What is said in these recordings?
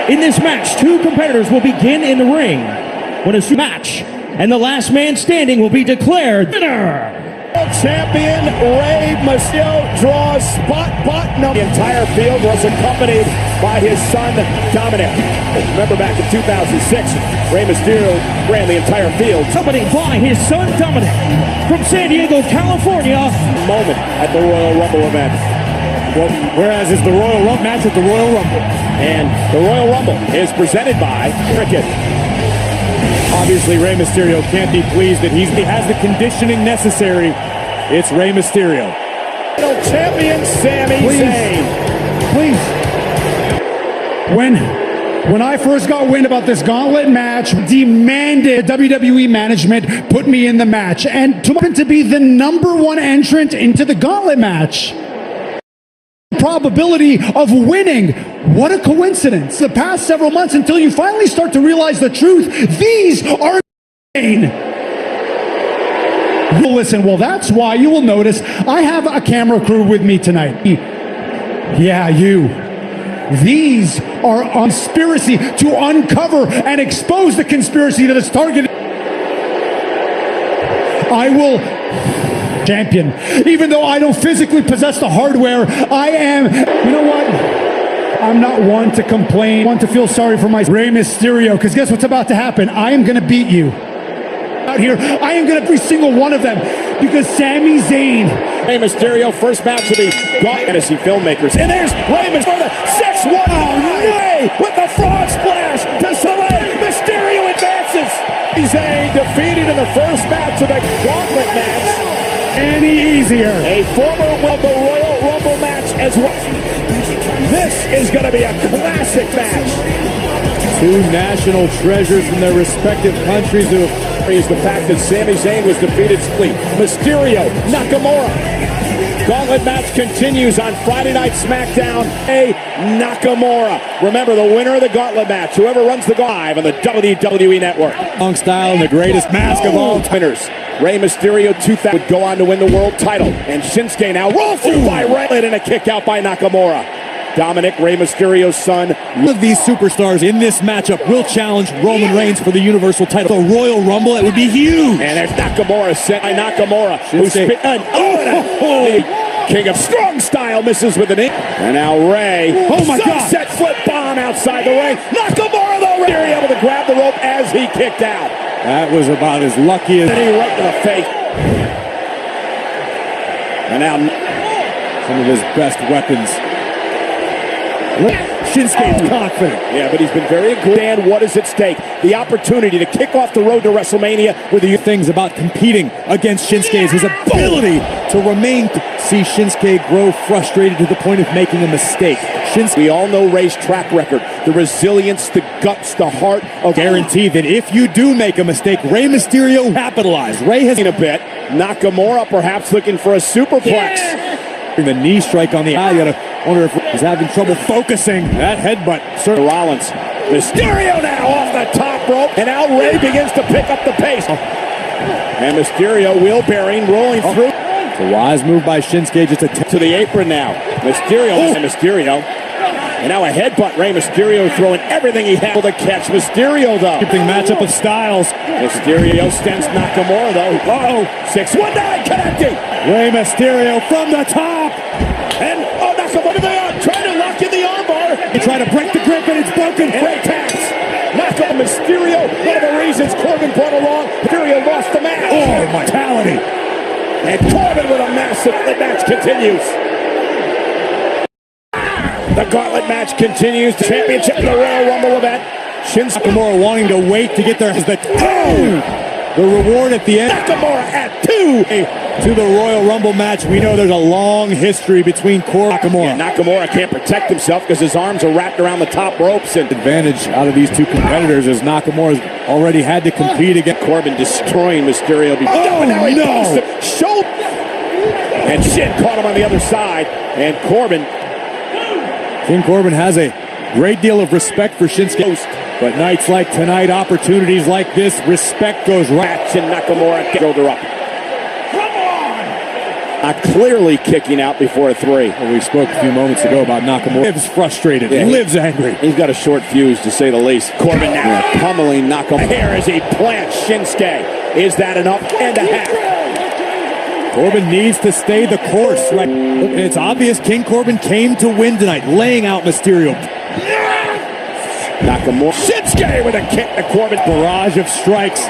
In this match, two competitors will begin in the ring when a match, and the last man standing will be declared winner. Champion Rey Mysterio draws spot number. The entire field was accompanied by his son Dominic. Remember back in 2006, Rey Mysterio ran the entire field. Accompanied by his son Dominic from San Diego, California. Moment at the Royal Rumble event. Well, whereas it's the Royal Rumble match at the Royal Rumble. And the Royal Rumble is presented by Cricket. Obviously, Rey Mysterio can't be pleased that he has the conditioning necessary. It's Rey Mysterio. Champion Sami Zayn. Please. When I first got wind about this gauntlet match, demanded WWE management put me in the match. And to be the #1 entrant into the gauntlet match. Probability of winning. What a coincidence. The past several months until you finally start to realize the truth. These are insane. Listen, well, that's why you will notice I have a camera crew with me tonight. Yeah, you. These are a conspiracy to uncover and expose the conspiracy that is targeted. I will champion. Even though I don't physically possess the hardware, I am, you know what? I'm not one to complain, one to feel sorry for my Rey Mysterio, because guess what's about to happen? I am going to beat you. Out here, I am going to every single one of them, because Sami Zayn. Rey Mysterio, first match of the fantasy filmmakers. And there's Rey Mysterio, 6-1. Rey with the frog splash to Soleil. Mysterio advances. Zayn defeated in the first match of the gauntlet match. Any easier. A former of the Royal Rumble match as well. This is going to be a classic match. Two national treasures from their respective countries who is the fact that Sami Zayn was defeated split. Mysterio, Nakamura. Gauntlet match continues on Friday Night SmackDown. Nakamura. Remember, the winner of the gauntlet match, whoever runs the live on the WWE Network. long style and the greatest mask of all winners. Rey Mysterio 2000 would go on to win the world title. And Shinsuke now roll through by Rey and a kick out by Nakamura. Dominic, Rey Mysterio's son. One of these superstars in this matchup will challenge Roman Reigns for the Universal title. The Royal Rumble, it would be huge. And there's Nakamura set by Nakamura. Who's King of Strong Style misses with an knee. And now Rey. Oh my God. Sunset flip bomb outside the ring. Nakamura though. Rey able to grab the rope as he kicked out. That was about as lucky as any right to the face. And now some of his best weapons. Shinsuke's confident. Yeah, but he's been very good. And what is at stake? The opportunity to kick off the road to WrestleMania with the things about competing against Shinsuke is his ability to remain. See Shinsuke grow frustrated to the point of making a mistake. We all know Rey's track record. The resilience, the guts, the heart of guarantee that if you do make a mistake, Rey Mysterio capitalize. Rey has in a bit. Nakamura perhaps looking for a superplex. The knee strike on the eye. You gotta wonder if he's having trouble focusing. That headbutt. Sir Rollins. Mysterio now off the top rope. And now Rey begins to pick up the pace. And Mysterio wheel bearing rolling through. It's a wise move by Shinsuke just to the apron now. Mysterio and Mysterio. And now a headbutt. Rey Mysterio throwing everything he had to catch Mysterio though. Keeping matchup of styles. Mysterio stems Nakamura though. 619 connecting. Rey Mysterio from the top. And Nakamura to the arm. Trying to lock in the armbar. They try to break the grip and it's broken. And Rey taps. Nakamura Mysterio. One of the reasons Corbin brought along. Mysterio lost the match. Oh, mortality. And Corbin with a massive. The match continues. The gauntlet match continues. The championship of the Royal Rumble event. Nakamura wanting to wait to get there as the reward at the end. Nakamura at 2. To the Royal Rumble match. We know there's a long history between Corbin and Nakamura. Yeah, Nakamura can't protect himself because his arms are wrapped around the top ropes. And advantage out of these two competitors as Nakamura's already had to compete against Corbin destroying Mysterio. Now he no! Shoulder. And Shin caught him on the other side. And King Corbin has a great deal of respect for Shinsuke. But nights like tonight, opportunities like this, respect goes right. And Nakamura shoulder up. Clearly kicking out before 3. Well, we spoke a few moments ago about Nakamura. Lives frustrated. Yeah. Lives angry. He's got a short fuse, to say the least. Corbin now pummeling Nakamura. Here as he plants Shinsuke. Is that enough? And a half. Corbin needs to stay the course. Right. Look, it's obvious King Corbin came to win tonight, laying out Mysterio. Nakamura. Shinsuke with a kick to Corbin. Barrage of strikes.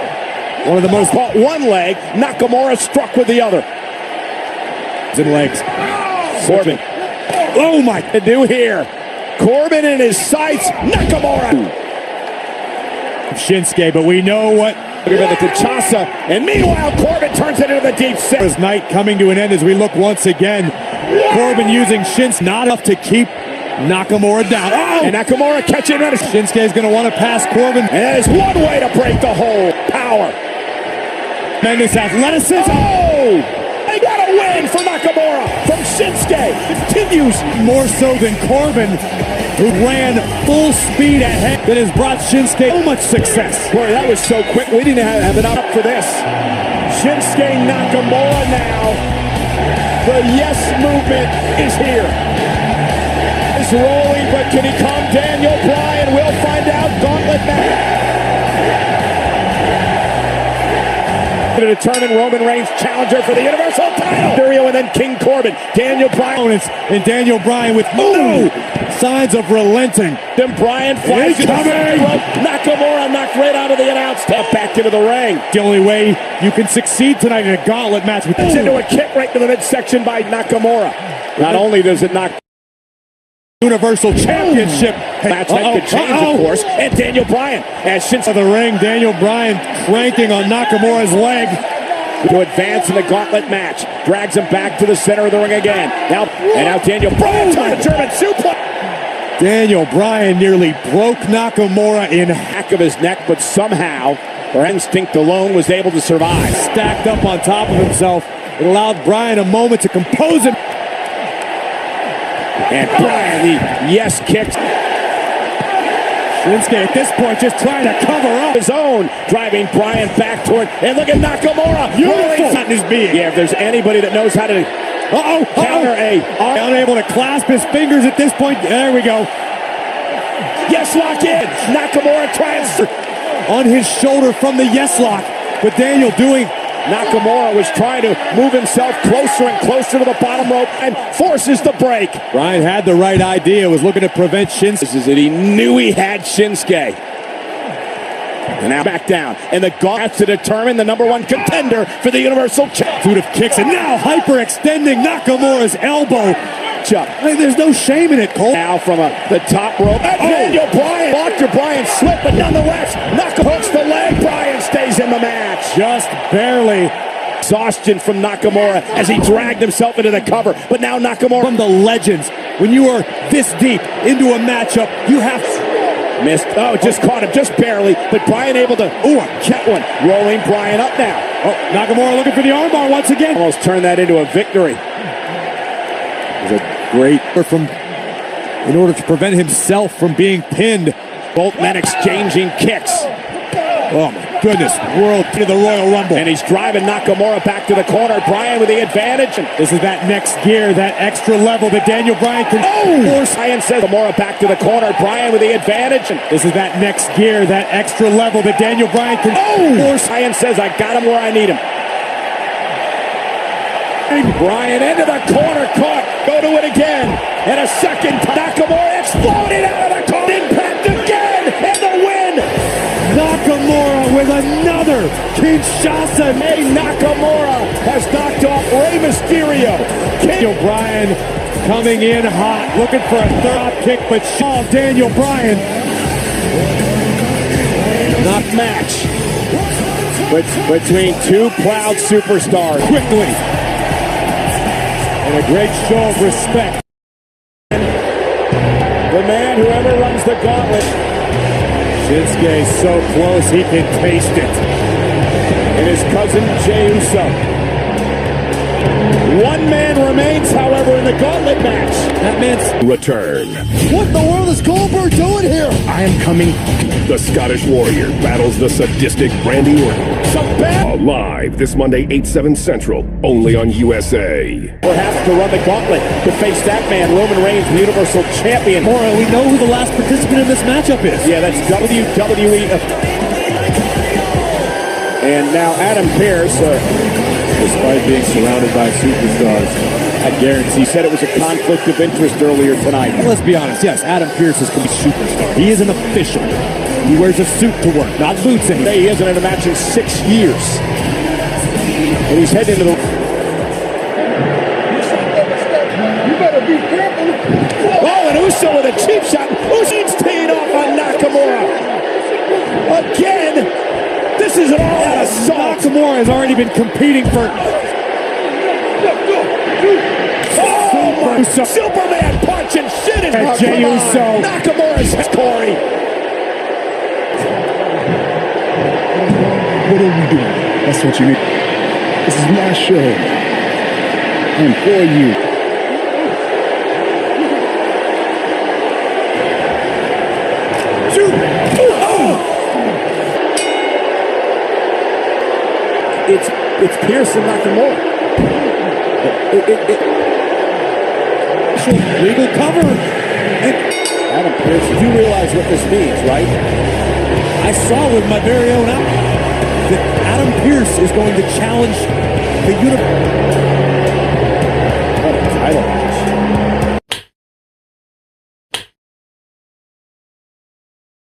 One of the most... Caught one leg. Nakamura struck with the other. In legs. Corbin. Oh my. To do here. Corbin in his sights. Nakamura. Shinsuke, but we know what. Look at the Kinshasa. And meanwhile, Corbin turns it into the deep set. His night coming to an end as we look once again. Corbin using Shins, not enough to keep Nakamura down. Oh! And Nakamura catching it. Shinsuke is going to want to pass Corbin. And that is one way to break the hold. Power. Tremendous athleticism. Oh! They got a win for Nakamura from Shinsuke. Continues. More so than Corbin, who ran full speed ahead, that has brought Shinsuke so much success. Boy, that was so quick. We didn't have it up for this. Shinsuke Nakamura now. The yes movement is here. It's rolling, but can he calm Daniel Bryan? We'll find out. Gauntlet match. To determine Roman Reigns' challenger for the Universal title. Mysterio and then King Corbin. Daniel Bryan. And Daniel Bryan with no signs of relenting. Then Bryan flies to the rope. Nakamura knocked right out of the announce. Step back into the ring. The only way you can succeed tonight in a gauntlet match with into a kick right to the midsection by Nakamura. Not only does it knock Universal Championship match that could change, of course, and Daniel Bryan as Shinsuke of the ring. Daniel Bryan cranking on Nakamura's leg to advance in the gauntlet match. Drags him back to the center of the ring again. Now Daniel Bryan on a German suplex. Daniel Bryan nearly broke Nakamura in back of his neck, but somehow, her instinct alone was able to survive. Stacked up on top of himself, it allowed Bryan a moment to compose him. And Bryan, the yes kicks. Shinsuke at this point just trying to cover up his own, driving Bryan back toward, and look at Nakamura. Beautiful in his being. Yeah, if there's anybody that knows how to counter unable to clasp his fingers at this point. There we go. Yes lock in. Nakamura trying on his shoulder from the yes lock, but Daniel doing. Nakamura was trying to move himself closer and closer to the bottom rope and forces the break. Bryan had the right idea, was looking to prevent Shinsuke. This is it. He knew he had Shinsuke. And now back down. And the gauntlet to determine the #1 contender for the Universal Championship. Of kicks, and now hyperextending Nakamura's elbow. There's no shame in it, Cole. Now from the top rope. Daniel Bryan. Dr. Bryan slipped, but nonetheless, Nakamura hooks the leg. Bryan stays in the match. Just barely. Exhaustion from Nakamura as he dragged himself into the cover. But now Nakamura. From the legends, when you are this deep into a matchup, you have missed. Oh, just caught him, just barely. But Bryan able to. Kept one. Rolling Bryan up now. Nakamura looking for the armbar once again. Almost turned that into a victory. It was a great in order to prevent himself from being pinned. Both men exchanging kicks. Oh my goodness, world to the Royal Rumble. And he's driving Nakamura back to the corner. Bryan with the advantage. This is that next gear, that extra level that Daniel Bryan can force. Bryan says Nakamura back to the corner. Bryan with the advantage. This is that next gear, that extra level that Daniel Bryan can force. Bryan says, I got him where I need him. Bryan into the corner, caught. Go to it again. And a second. Nakamura exploded out of the corner. Impact again. And the win. Nakamura with another Kinshasa. Hey, Nakamura has knocked off Rey Mysterio. Daniel Bryan coming in hot, looking for a third kick, but Daniel Bryan. Not match between two proud superstars. Quickly. And a great show of respect. The man who ever runs the gauntlet. Shinsuke so close he can taste it. And his cousin Jey Uso. One man remains, however, in the gauntlet match. That man's return. What in the world is Goldberg doing here? I am coming. The Scottish Warrior battles the sadistic Randy Orton. Some bad. Raw live this Monday, 8/7 Central, only on USA. Perhaps to run the gauntlet to face that man, Roman Reigns, the Universal Champion. Mora, we know who the last participant in this matchup is. Yeah, that's WWE. And now Adam Pearce, Despite being surrounded by superstars, I guarantee, he said it was a conflict of interest earlier tonight. let's be honest, yes, Adam Pearce is going to be superstar. He is an official. He wears a suit to work, not boots anymore. He hasn't had a match in 6 years. And he's heading into the... You better be careful. Oh, and Uso with a cheap shot. Uso's teeing off on Nakamura. Again, this is an all-out assault. Nakamura has already been competing for... Oh, my Superman punch and shit is... Jey Uso. Nakamura's Corey. What are we doing? That's what you need. This is my show. And for you. Shoot! It's Pearce and Nakamura. Legal cover. Adam Pearce, you realize what this means, right? I saw with my very own eye that Adam Pearce is going to challenge the universe.